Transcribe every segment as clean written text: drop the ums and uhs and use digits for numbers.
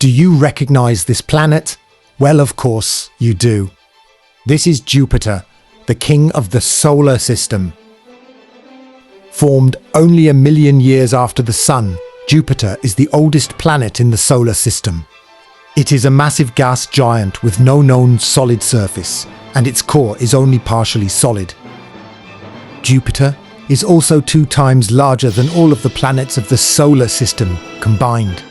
Do you recognize this planet? Well, of course you do. This is Jupiter, the king of the solar system. Formed only 1 million years after the Sun, Jupiter is the oldest planet in the solar system. It is a massive gas giant with no known solid surface, and its core is only partially solid. Jupiter is also 2 times larger than all of the planets of the solar system combined.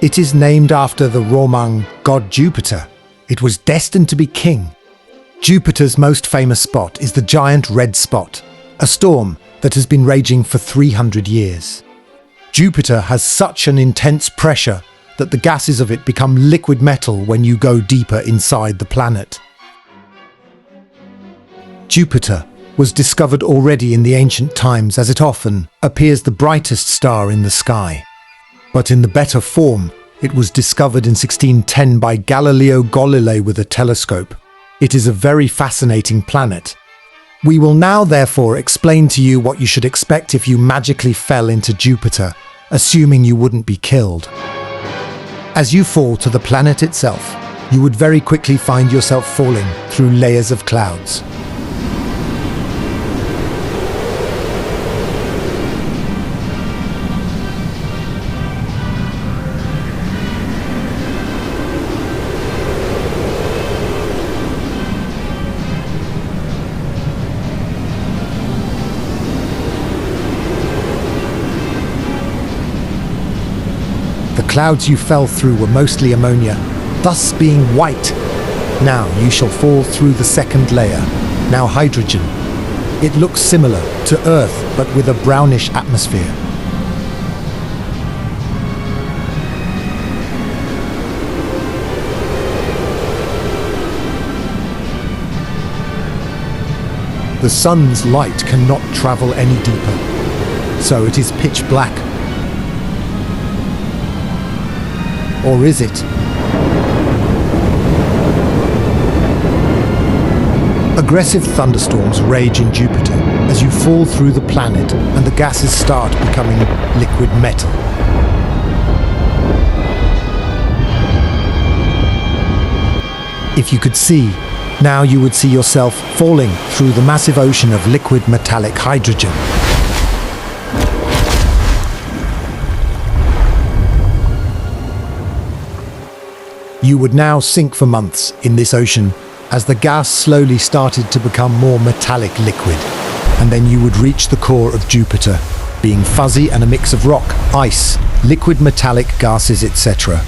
It is named after the Roman god Jupiter. It was destined to be king. Jupiter's most famous spot is the giant red spot, a storm that has been raging for 300 years. Jupiter has such an intense pressure that the gases of it become liquid metal when you go deeper inside the planet. Jupiter was discovered already in the ancient times, as it often appears the brightest star in the sky. But in the better form, it was discovered in 1610 by Galileo Galilei with a telescope. It is a very fascinating planet. We will now therefore explain to you what you should expect if you magically fell into Jupiter, assuming you wouldn't be killed. As you fall to the planet itself, you would very quickly find yourself falling through layers of clouds. The clouds you fell through were mostly ammonia, thus being white. Now you shall fall through the second layer, now hydrogen. It looks similar to Earth, but with a brownish atmosphere. The sun's light cannot travel any deeper, so it is pitch black. Or is it? Aggressive thunderstorms rage in Jupiter as you fall through the planet and the gases start becoming liquid metal. If you could see, now you would see yourself falling through the massive ocean of liquid metallic hydrogen. You would now sink for months in this ocean as the gas slowly started to become more metallic liquid, and then you would reach the core of Jupiter, being fuzzy and a mix of rock, ice, liquid metallic gases, etc.